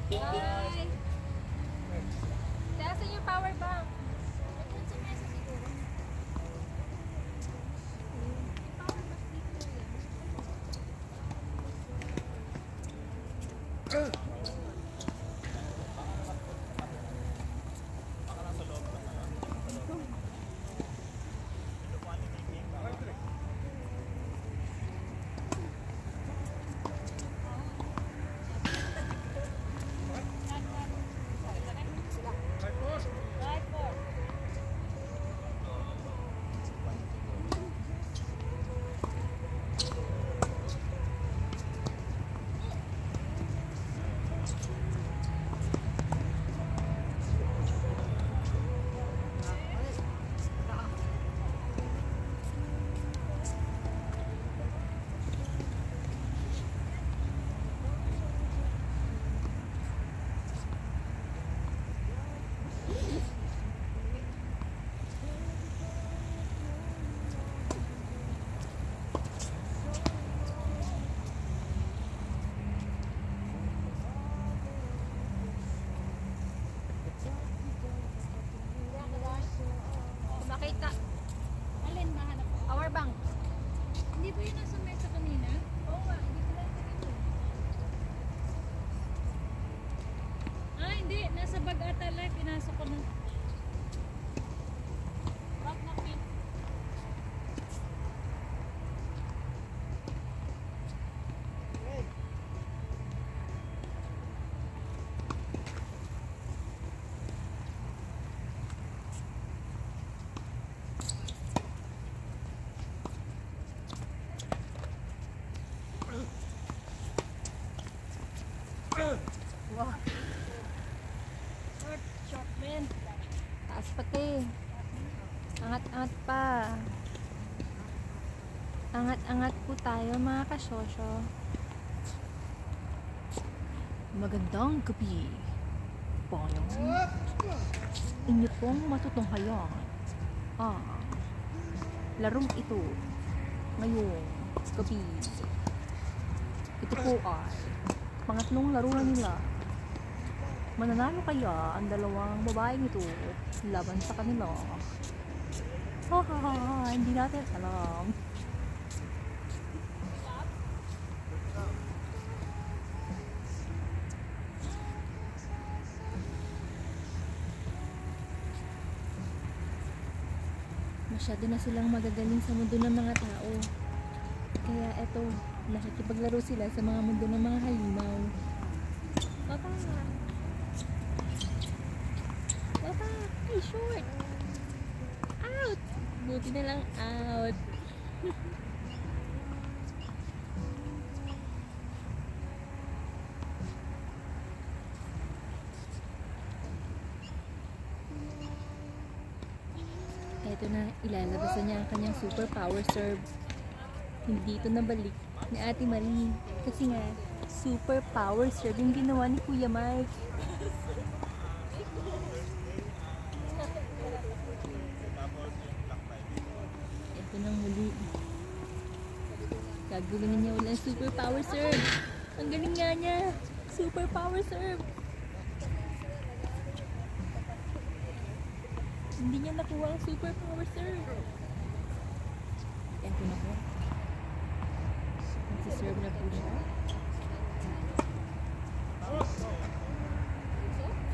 Bye! Taas yung power bank. Doon sa mesa siguro. Power bank dito yan. Makita. Alin mahanap ko? Power bank. Hindi ba yun nasa mesa kanina? Oo nga, hindi ko lang dito. Ah, hindi. Nasa bag ata life. Pinasok ko na. Bag na pink. Wow. Short man. Taas pati. Angat-angat pa. Angat-angat po tayo mga kasosyo. Magandang gabi. Payong. Inyo pong matutunghayan. Larong ito. Ngayong gabi. Ito po ay pangatlong laro na nila. Mananalo kaya ang dalawang babaeng ito laban sa kanila? Hindi natin alam. Masyado na silang magagaling sa mundo ng mga tao. Kaya eto, nakikipaglaro sila sa mga mundo ng mga halimaw. Papa! Papa! Ay, short! Out! Buti na lang out. Eto na, ilalabas na niya ang kanyang super power serve. Hindi ito nabalik ni Ate Marie. Kasi nga, super power serve yung ginawa ni Kuya Mike. Ito nang muli. Gagawin niya ulit ang super power serve. Ang galing nga niya. Super power serve. Hindi niya nakuha ang super power serve. Ito na po. Nagsiserve na po siya.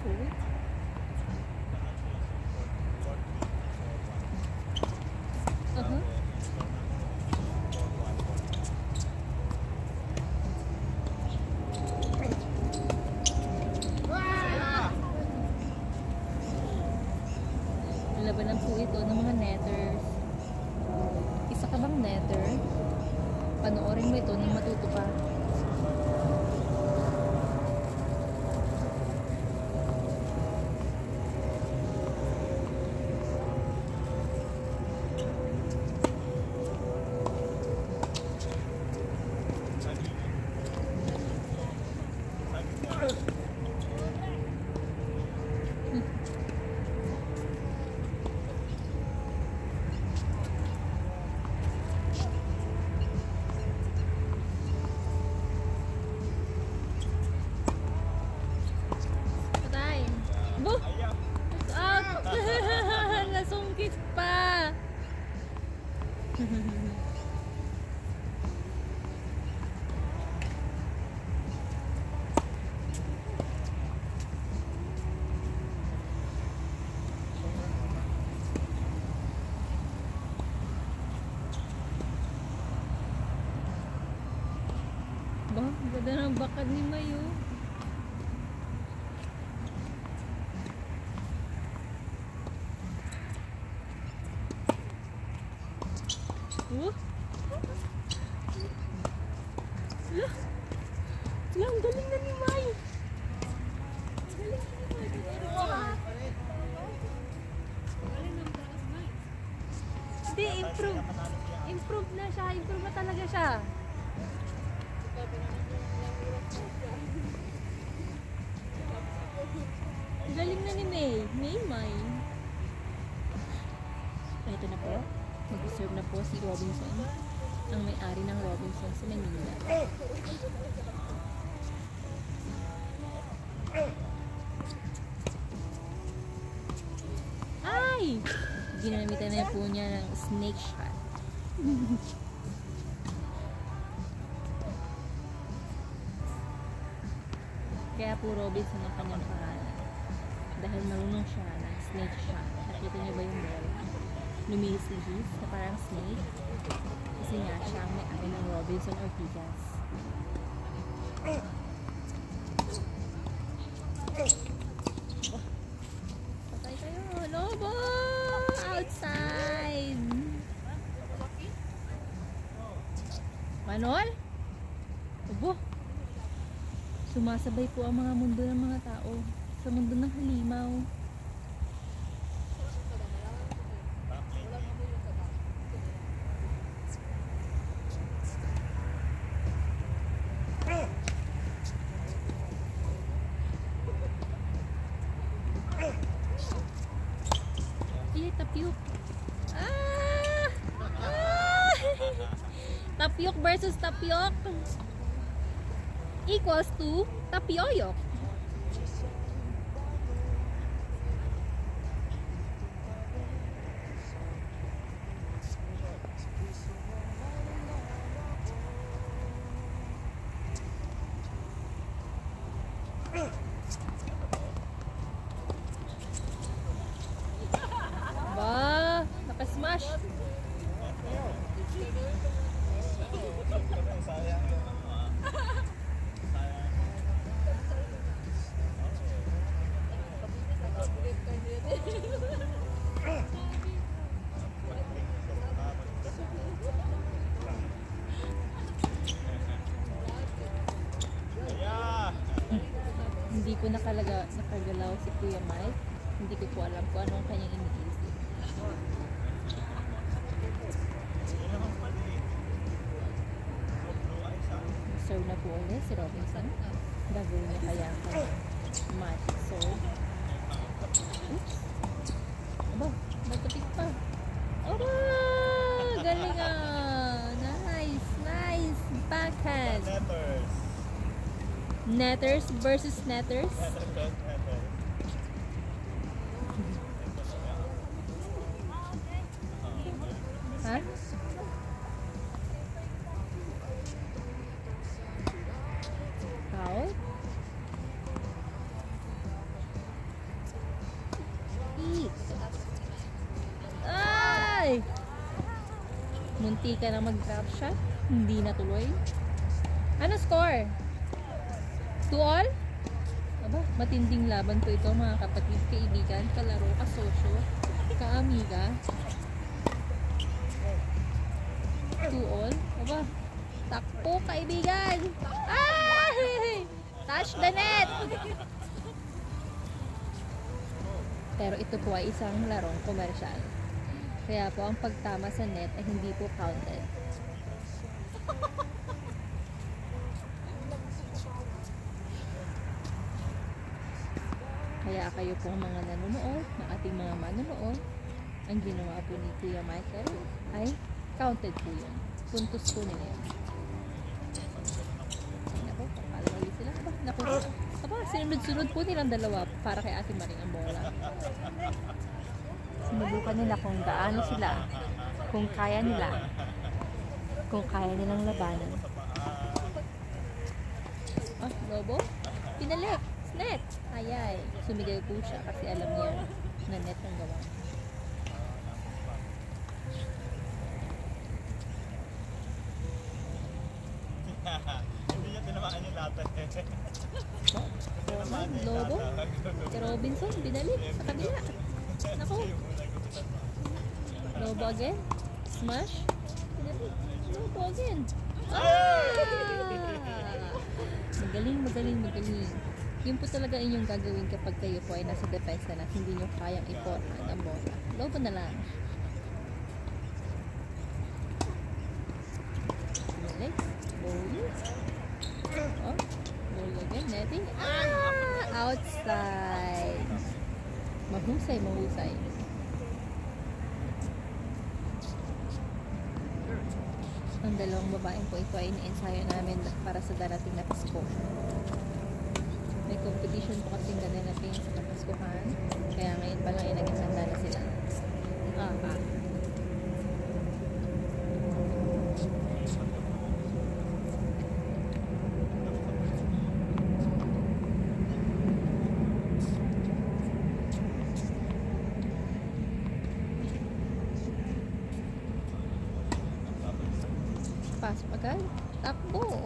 Forward. Labanan po ito ng mga netters. Isa ka bang netter? Panoorin mo ito nang matuto ka. Ba, ganda ng bakad ni Mayo. Oh? Lah! Lah, ang galing na ni May! Ang galing na ni May! Hindi, improve. Improve na siya. Improve na talaga siya. Ang galing na ni May. May. Ito na po. Mag-serve na po si Robinson. Ang may-ari ng Robinson sa Manila. Ay! Ginamitan na po niya ng snake shot. Kaya po Robinson ang kanyang pangalan. Dahil marunong siya ng snake shot. Nakita niyo ba yung bola? Lumihis-lihis na parang snake. Kasi nga siya ang may-ari ng Robinson Ortigas. Patay kayo! Lobo! Outside! Manol? Obo! Sumasabay po ang mga mundo ng mga tao sa mundo ng halimaw. Ay, tapyok. Ah! Ah! Tapyok versus tapyok equals to tapioyok. Ba, nakasmash. Hindi ko nakagalaw si Kuya Mike. Hindi ko po alam kung ano ang kanyang iniisip. Serve na po ulit si Robinson. Gagawin niya kaya ang kanyang magic sword. Oops! Aba, nagpatik pa. Aba! Galing ah! Nice! Nice! Backhand! Netters versus netters. Ha? Out. Eat. Ay! Munti ka na mag-drop shot. Hindi natuloy. Ano score? 2-all? Aba, matinding laban po ito mga kapatid, kaibigan, kalaro, kasosyo, kaamiga. 2-all? Aba, takpo kaibigan! Ay! Touch the net! Pero ito po ay isang larong komersyal. Kaya po ang pagtama sa net ay hindi po counted. Kaya kayo pong mga nanonood, ng ating mga manonood, ang ginawa po ni Kuya Michael ay counted po yun. Puntos po nila yun. Naku, pakalawali sila. Naku, sinunod-sunod po nilang dalawa para kay Ate Maring ang bola. Sinubukan nila kung gaano sila Kung kaya nila. Kung kaya nilang labanan. Ah, Lobo? Pinalik! Net! Ayay! Sumigaw po siya kasi alam niya na net ang gawa. Hindi niya tinamaan yung lapat eh. Lobo? Si Robinson, binalik sa kabila. Naku! Lobo again? Smash? Binalik. Lobo again. Magaling, magaling, magaling. Yun po talaga inyong gagawin kapag kayo po ay nasa depensa na hindi nyo kayang iportan ang bola. Lobo na lang. Binalik. Bowling. Oh, bowling again. Netting. Outside. Mahusay, mahusay. Ang dalawang babaeng po ito ay ina-ensayo namin para sa darating na Pasko. May competition po kasing darating sa Kapaskuhan. Kaya ngayon pa lang ay naging handa na sila. Pasok agad. Takbo.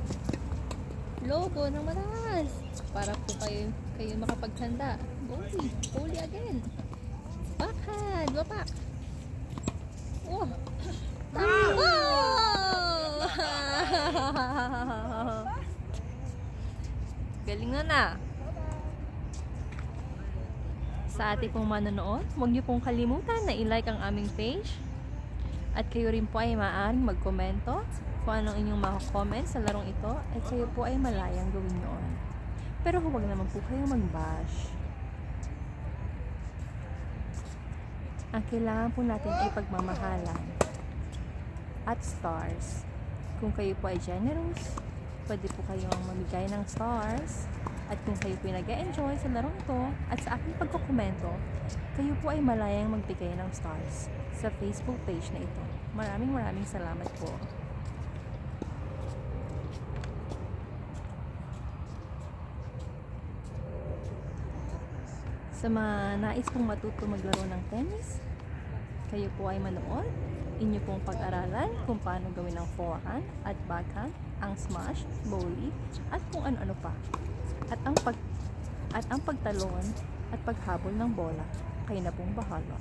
Lobo ng mataas. Para po kayo makapaghanda. Goalie. Goalie again. Backhand. Wapak. Oh. Takbo! Galing na. Sa ating pong manonood, huwag niyo pong kalimutan na i-like ang aming page. At kayo rin po ay maaaring magkomento kung anong inyong makakomment sa larong ito at kayo po ay malayang gawin noon. Pero huwag naman po kayo mag-bash. Ang kailangan po natin ay pagmamahalan at stars. Kung kayo po ay generous, pwede po kayong mamigay ng stars. At kung kayo po ay nag-enjoy sa larong ito at sa aking pagkukomento, kayo po ay malayang magbigay ng stars sa Facebook page na ito. Maraming salamat po. Sa mga nais pong matuto maglaro ng tennis, kayo po ay manood. Inyo pong pag-aralan kung paano gawin ang forehand at backhand, ang smash, volley, at kung ano-ano pa. At ang pagtalon at paghabol ng bola, kayo na pong bahala.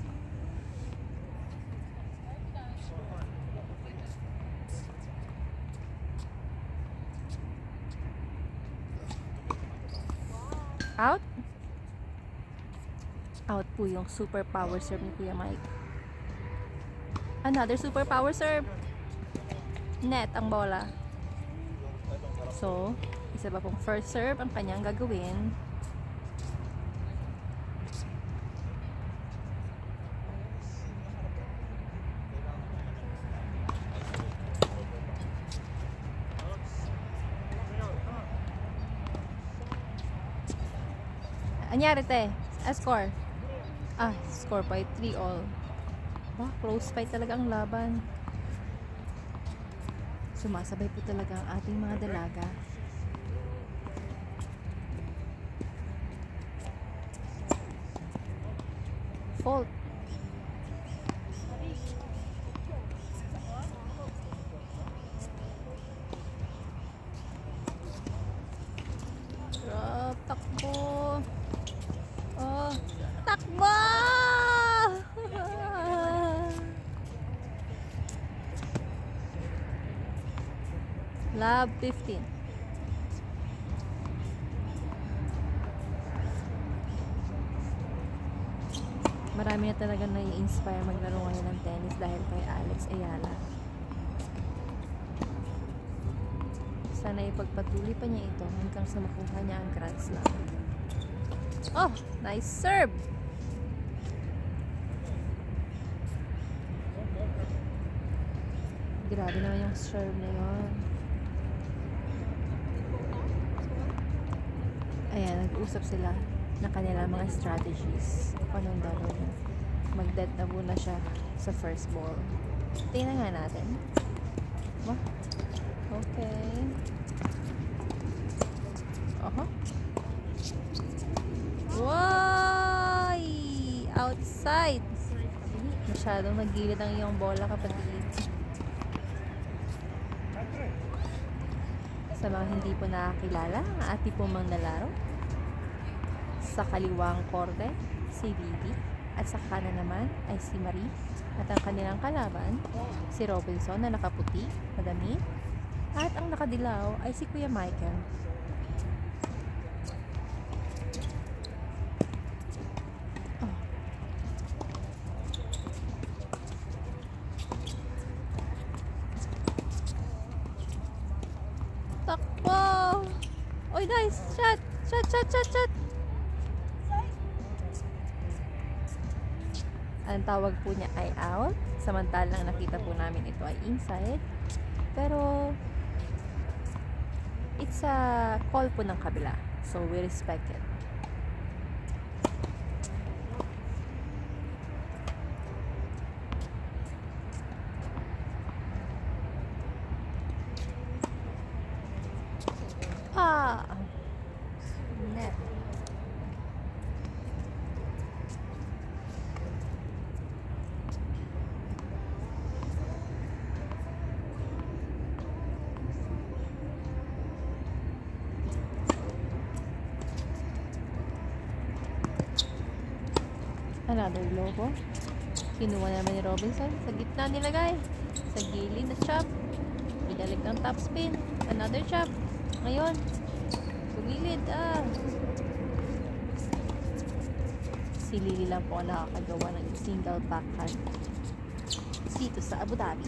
Out. Out po yung super power serve ni Kuya Mike. Another super power serve. Net ang bola. So, isa pa pong first serve ang kanyang gagawin. Anyari te? Score? Score by 3-all. Close fight talaga ang laban. Sumasabay po talaga ang ating mga dalaga. Fault. Drop, takbo. Oh, takbo! Love 15. Marami na talaga nai-inspire maglaro ngayon ng tennis dahil kay Alex Ayala. Sana ipagpatuloy pa niya ito hanggang sa makuha niya ang Grand Slam. Oh, nice serve! Grabe naman yung serve na yun. Ayan, nag-uusap sila ng kanilang mga strategies. Anong gagawin? Mag-dead na muna siya sa first ball. Tingnan nga natin. Wah. Okay. Aha. Wow! Outside! Masyadong nagilid ang iyong bola, kapatid. Sa mga hindi po nakakilala, ang ating po mang nalaro. Sa kaliwang korde, si Vivi. At sa kanan naman ay si Marie. At ang kanilang kalaban, si Robinson na nakaputi, madami. At ang nakadilaw ay si Kuya Michael. Oh. Takbo! Oy guys! Shot! Shot! Shot! Shot! Shot! Ang tawag po niya ay out. Samantalang nakita po namin ito ay inside. Pero it's a call po ng kabila. So we respect it. Net. Another lobo. Kinuha naman ni Robinson. Sa gitna nilagay. Sa gilid na chop. Idalik ng top spin. Another chop. Ngayon. Sumilid. Si Lily lang po ang nakakagawa ng single backhand dito sa Abu Dhabi.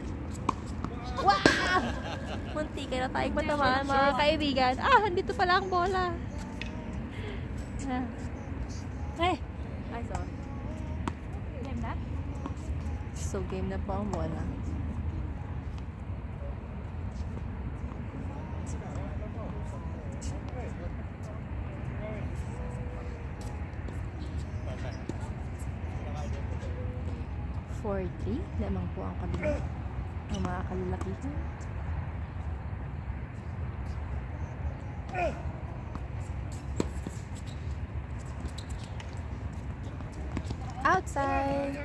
Wow! Munti ka na tayong matamaan, mga kaibigan. Andito pala ang bola. Ay, sorry. Game na? So, game na po ang bola. Lamang po ang kabila ng mga kalalakihan. Outside!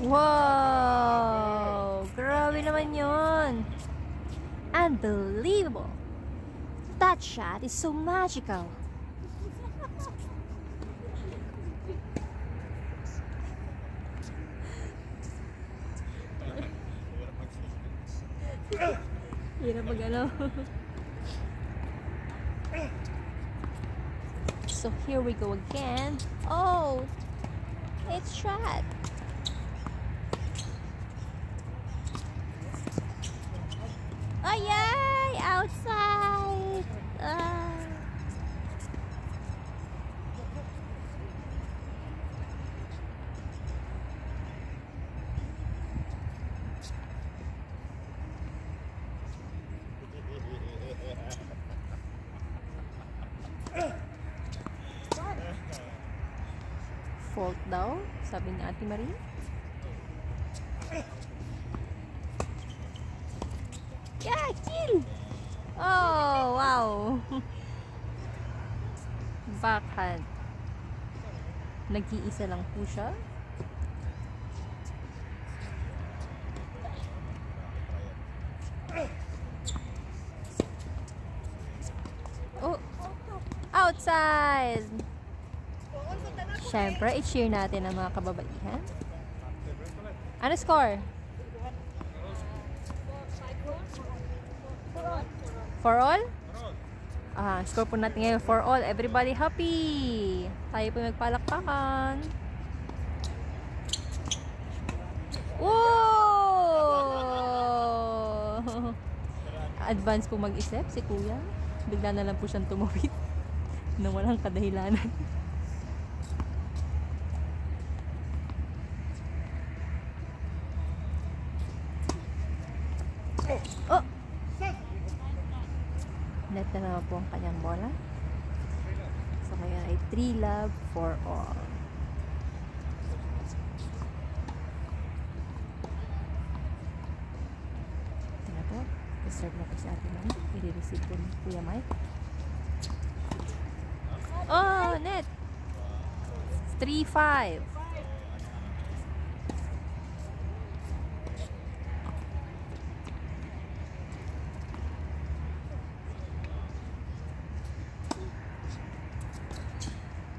Wow! Grabe naman yun! Unbelievable! That shot is so magical! Hirap mag-ano. So here we go again. Oh! It's shot! Ayay! Outside! Fault daw, sabi ni Ate Marie. Yeah, kill! Oh, wow! Backhand. Nag-iisa lang po siya. Oh! Outside! Siyempre, i-cheer natin ang mga kababaihan. Ano score? For all? Score po natin ngayon for all. Everybody happy! Tayo po magpalakpakan. Whoa! advance po mag-isip si kuya. Bigla na lang po siyang tumawid na walang kadahilanan. Oh! Net na naman po ang kanyang bola. So ngayon ay 3 love for all. Ito na po. Reserve na po si Ate Mami. I-receive po ni Kuya Mike. Oh! Net! 3-5.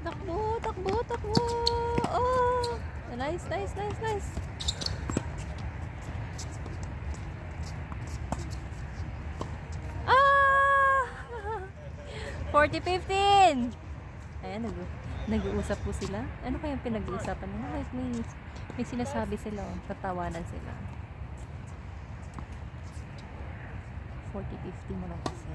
Takbo, takbo, takbo. Oh, nice, nice, nice, nice. Ah! 40-15. Ayan, nag-uusap po sila. Ano kayang pinag-uusapan nila? May sinasabi sila, oh. Tatawanan sila. 40-15 mo lang kasi.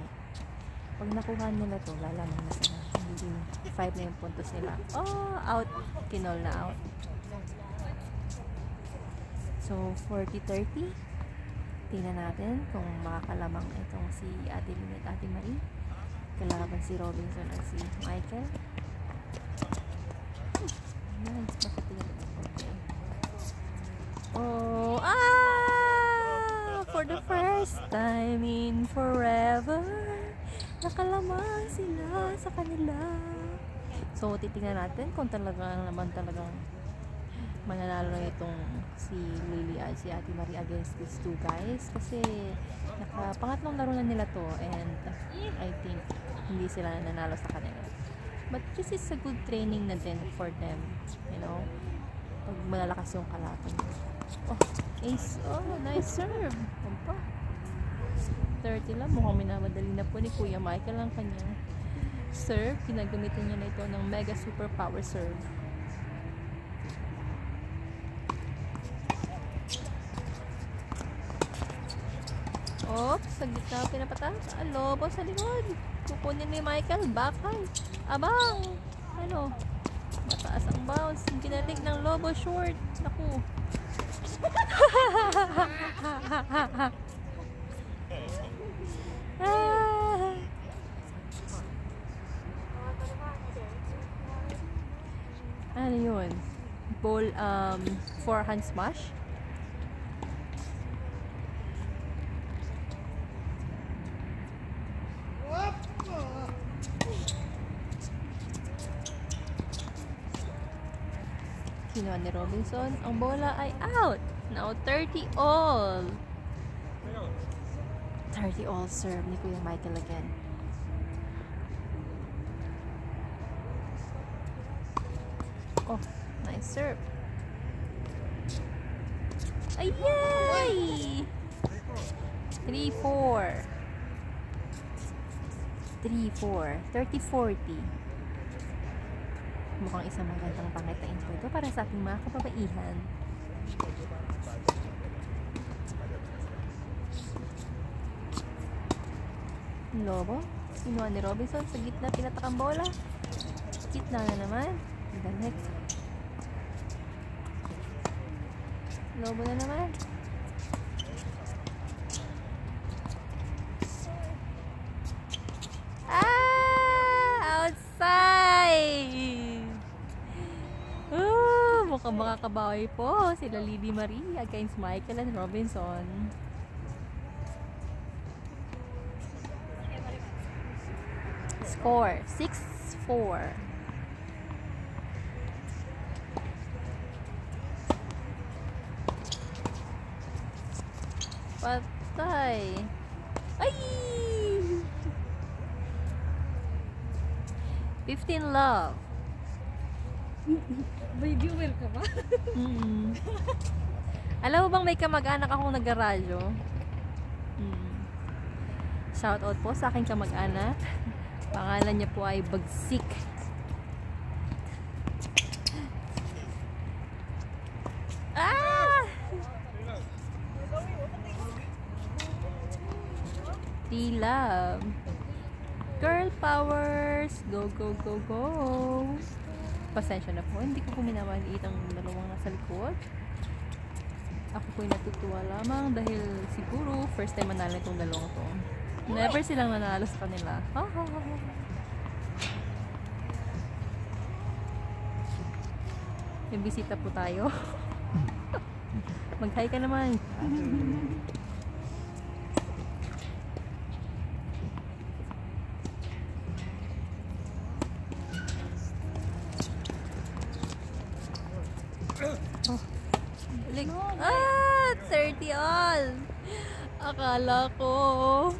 Pag nakuha nila to, lalaman na sila. Hindi 5 na yung puntos nila. Oh, out. Kinol na out. So, 40-30. Tingnan natin kung makakalamang itong si Ate Lynn at Ate Marie. Kalaban si Robinson at si Michael. Nice. Makatingin. Okay. Oh, for the first time in forever, nakalamang sila sa kanila. So, titingnan natin kung talagang mananalo na itong si Lily at si Ate Marie against these two guys. Kasi, pangatlong laro na nila to and I think hindi sila nanalo sa kanila. But this is a good training na din for them. You know? Pag malalakas yung kalaban. Oh, ace. Oh, nice serve. Pampa. 30 lang. Mukhang minamadali na po ni Kuya Michael ang kanyang serve. Ginagamitin niya na ito ng mega super power serve. Oops, sa gitna pinapata. Lobo sa likod. Kukunin ni Michael. Backhand. Abang. Ano? Mataas ang bounce. Ginalik ng Lobo short. Naku. Ano yun? Ball, forehand smash? Kinuha ni Robinson. Ang bola ay out. Now 30 all. 30 all serve ni Kuya Michael again. Oh, nice serve. Ayay! 3-4. 3-4. 30-40. Mukhang isang magandang pangitain ko ito para sa ating mga kababaihan. Lobo. Kinuha ni Robinson sa gitna, pinatak ang bola. Gitna na naman. The next. Lobo na naman. Outside! Mukhang makakabawi po sila Lily Marie against Michael and Robinson. Score 6-4. Patay. Ay! 15 love. May viewer ka ba? Alam mo bang may kamag-anak akong nag-radyo? Shout out po sa aking kamag-anak. Pangalan niya po ay Bagsik. Dirty love. Girl powers! Go, go, go, go! Pasensya na po, hindi ko po minamaliit ang dalawang nasa likod. Ako po'y natutuwa lamang dahil siguro first time manalo itong dalawang to. Never silang nanalo sa kanila. Ha, ha, ha, ha. May bisita po tayo. Mag-hi ka naman. Oh. Balik. 30 all. Akala ko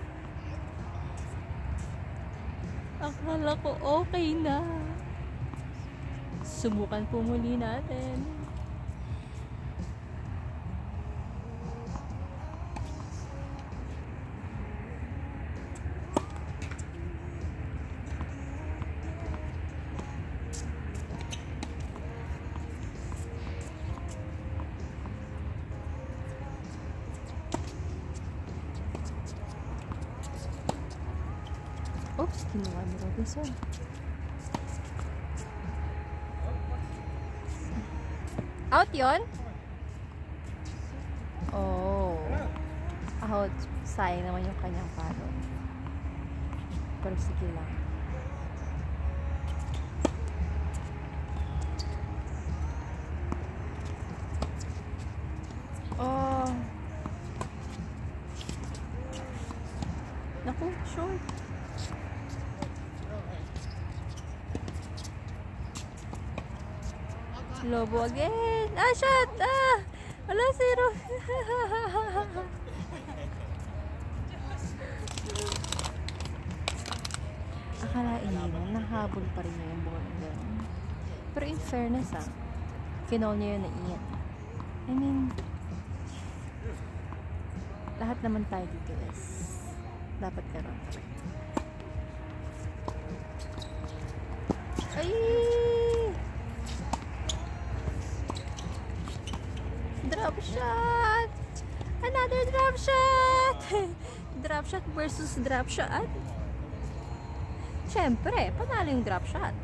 okay na. Subukan po muli natin. Oops, kinuha ni Robinson. Out yon? Oh. Out. Sayang naman yung kanyang palo. Pero sige lang. Oh. Naku, short. Lobo again. Shot! Wala, 0. Akalain mo, nahabol pa rin niya yung buwan ng gano'n. Pero in fairness, kinol niya yun na Ian. I mean, lahat naman tayo dito is dapat karoon. Ay! Drop shot! Another drop shot! Drop shot versus drop shot. Siyempre, panalo yung drop shot.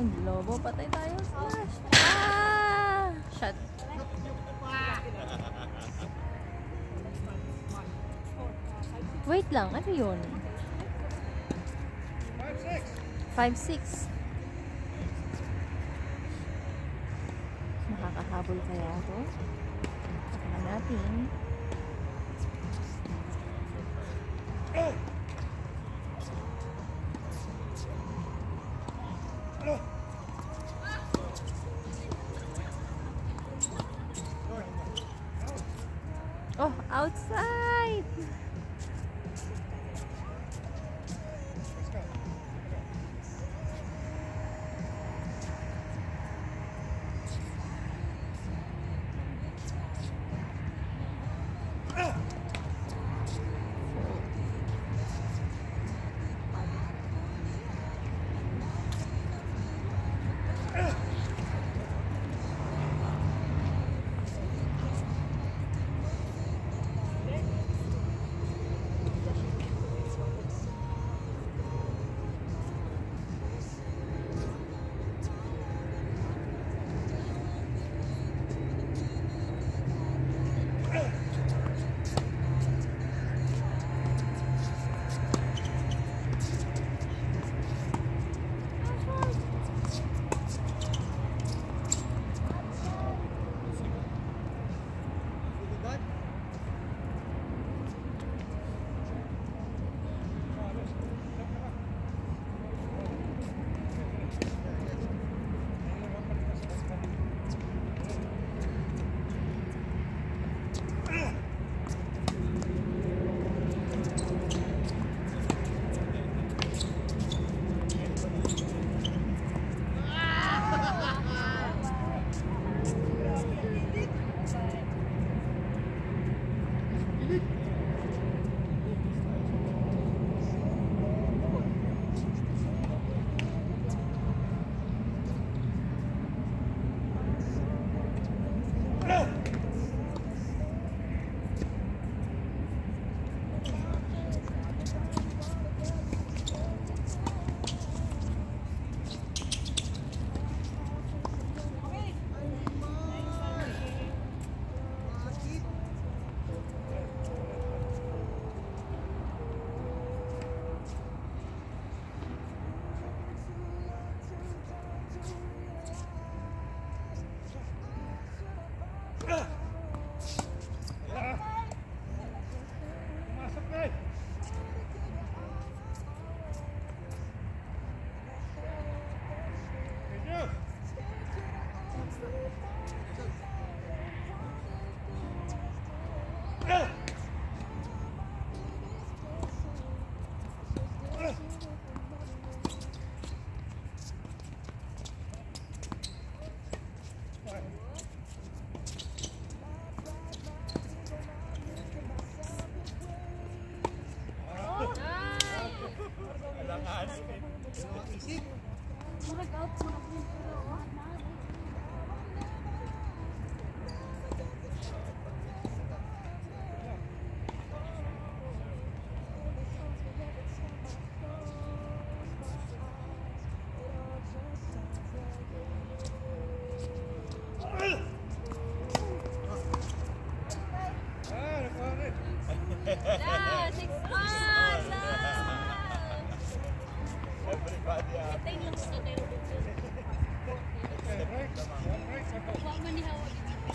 Ang lobo, patay tayo. Slash. Shot. Wait lang, ano yun? 5-6. Makakahabol kaya ito? Tingnan natin. Oh, outside!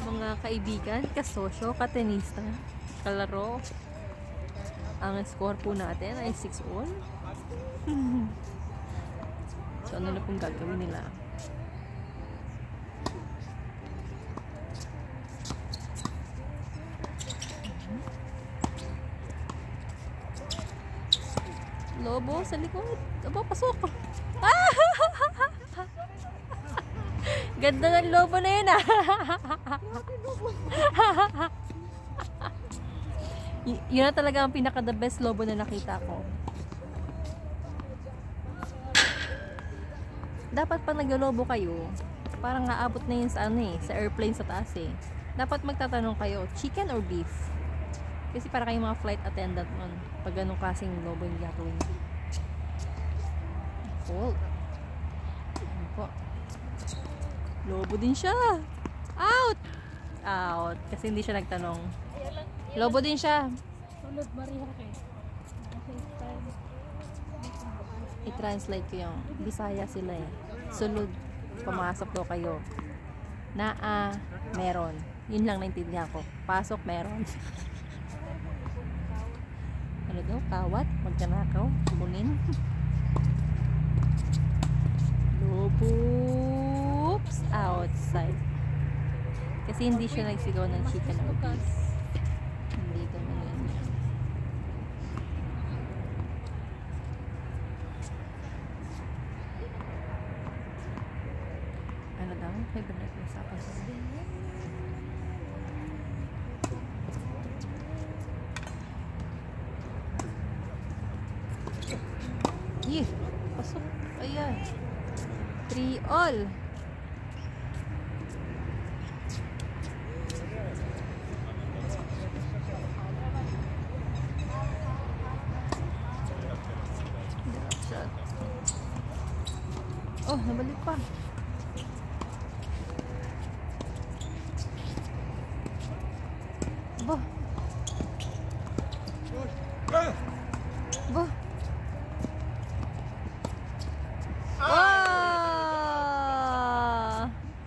Mga kaibigan, kasosyo, katenista, kalaro, ang score po natin ay 6-all. So ano na pong gagawin nila? Lobo sa likod. Aba, pasok. Ah! Ganda ng lobo na yun, ah. Yun na talaga ang pinaka the best lobo na nakita ko. Dapat pag nag-lobo kayo, parang aabot na yun sa ano eh, sa airplane sa taas eh. Dapat magtatanong kayo, chicken or beef? Kasi para kayong mga flight attendant nun, pag ganun kasing lobo yung gagawin. Cold. Ano po? Lobo din siya. Out! Out. Kasi hindi siya nagtanong. Lobo din siya. Sulod Maria kay. I-translate ko yung Bisaya sila eh. Sulod. Pumasok daw kayo. Naa, meron. Yun lang naintindihan ko. Pasok, meron. Ano daw? Kawat? Magkanakaw? Kunin? Loboops outside. Kasi hindi siya nagsigaw ng chicken or beef. Hindi ganun yun. Ano daw? May banat na sa akin. Yeah, pasok. Ayan. 3-all. Oh, nabalik pa. Bah. Bah.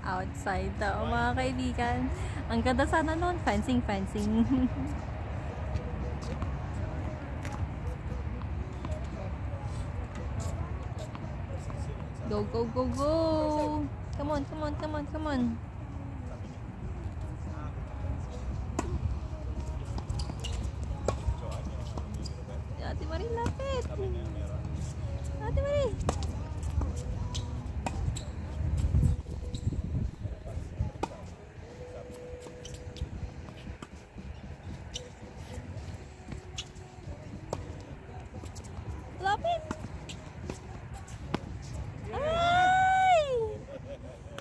Outside daw mga kaibigan. Ang ganda sana nun, fencing. Go. Come on. Ate Marie, lapit. Ate Marie. Lapit. Ay!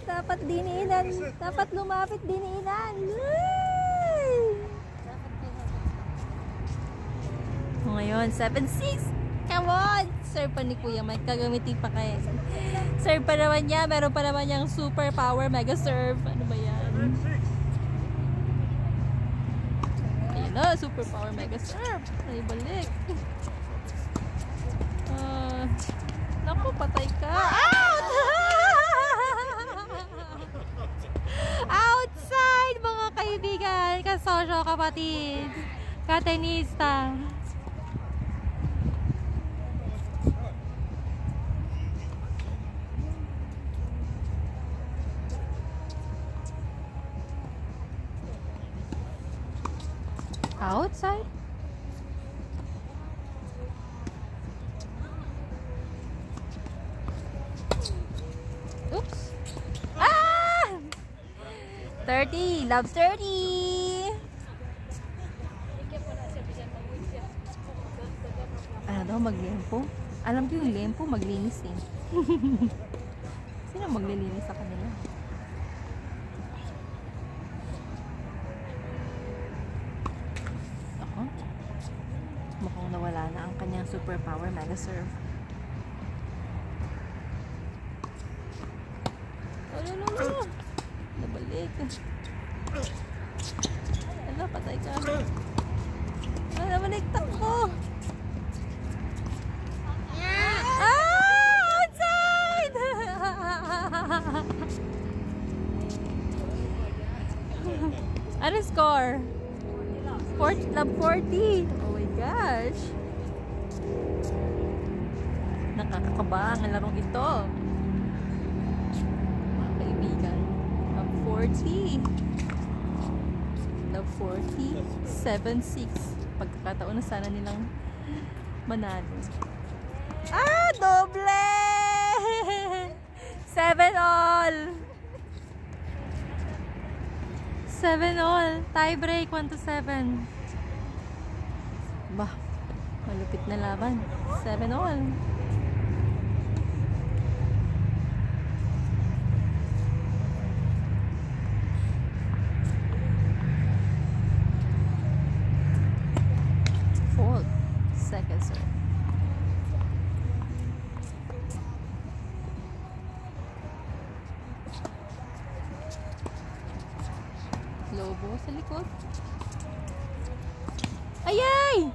Dapat diniinan. Dapat lumapit diniinan. Ay! Ngayon, 7-6. Come on! Serve pa ni Kuya Mike. Gagamitin pa kayo. Serve pa naman niya. Meron pa naman niyang super power mega serve. Ano ba yan? Ayan na, super power mega serve. Naibalik. Naku, patay ka. Out! Outside, mga kaibigan, kasosyo, kapatid, katenista. Outside? Oops. Ah! 30. Loves 30. Ano daw, maglempo? Alam ko yung lempo, maglinis eh. Sino maglilinis sa kanila? Ako? Mukhang nawala na ang kanyang superpower mega serve. Oh, nabalik. Ala, patay ka. Ala, nabalik ko. Outside! Ano score? 40, love 40. Oh my gosh. Nakakakaba ang larong ito. Mga kaibigan. Love 40. Love 40. 7-6. Pagkakataon na sana nilang manalo. Ah! Doble! 7-all! 7-all. Tie break. 1-7. Bah, malupit na laban. 7-all. Fold. Second serve. Lobo sa likod. Ayay!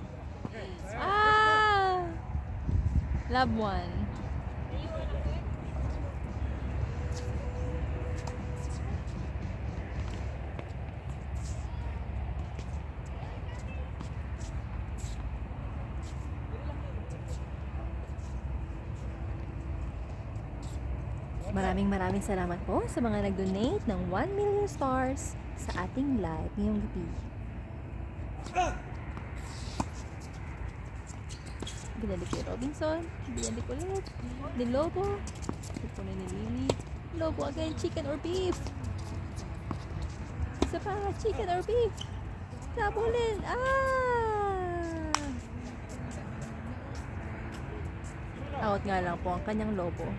Ah! Love 1. Maraming salamat po sa mga nag-donate ng 1 million stars sa ating live ngayong gabi. Binalik kay Robinson, binalik ulit, ni Lobo, ito na ni Lily, Lobo again, chicken or beef? Isa pa, chicken or beef? Tabulin! Out nga lang po ang kanyang Lobo.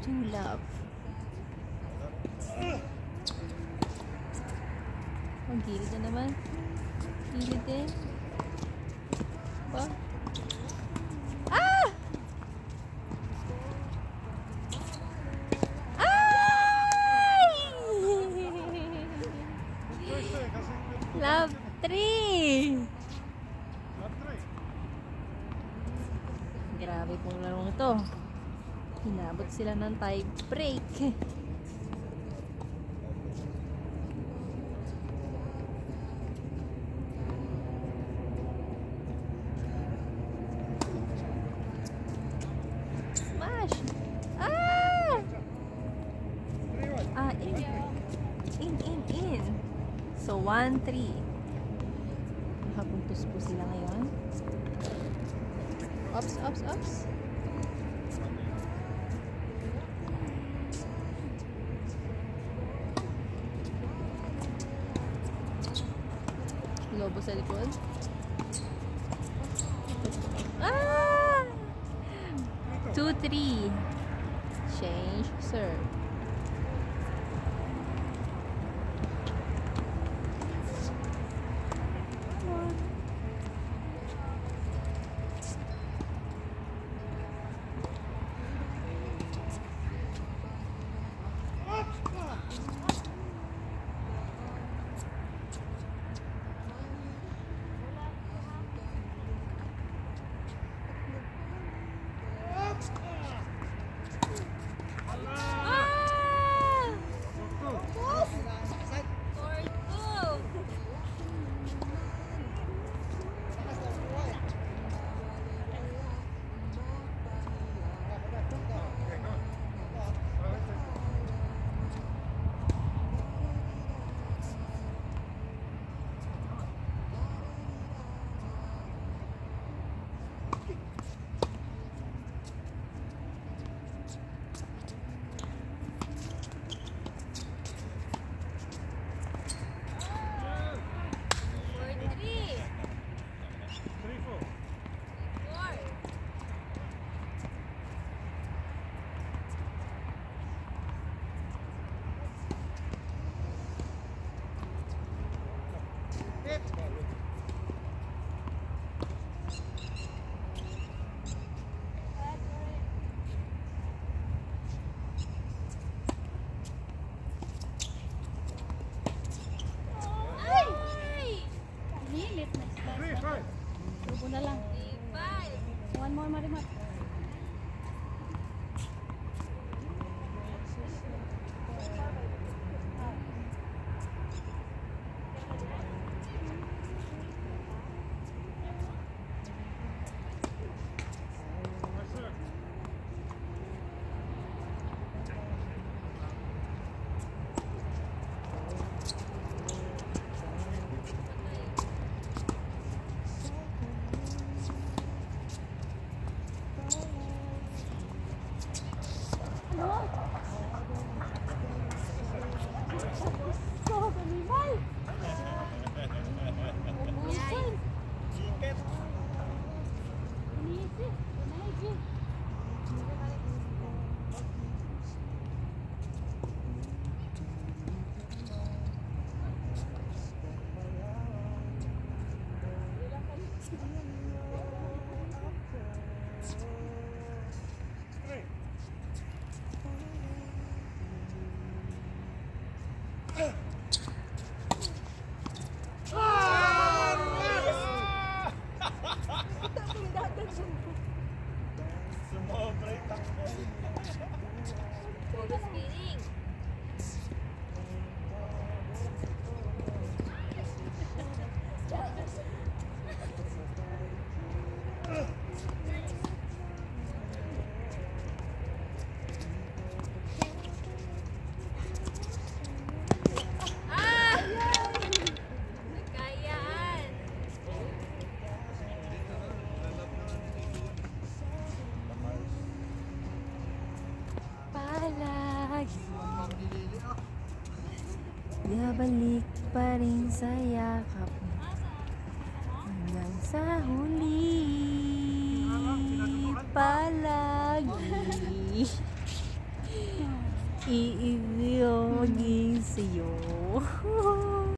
To love. Ang gilid na naman. Gilid din. Ba? Ah! Ay! Love 3. Grabe pong larong ito. Hinabot sila ng tie break. Smash! Ah! Ah, in. In. So, 1-3. Nakapuntos po sila ngayon. Ops. Lobo sa likod. Ah! 2-3. Change serve. Una lang. One more, Marimar. Chicken. Sumobra yung takbo. Babalik pa rin sa yakap mo hanggang sa huli palagi iibig sa'yo.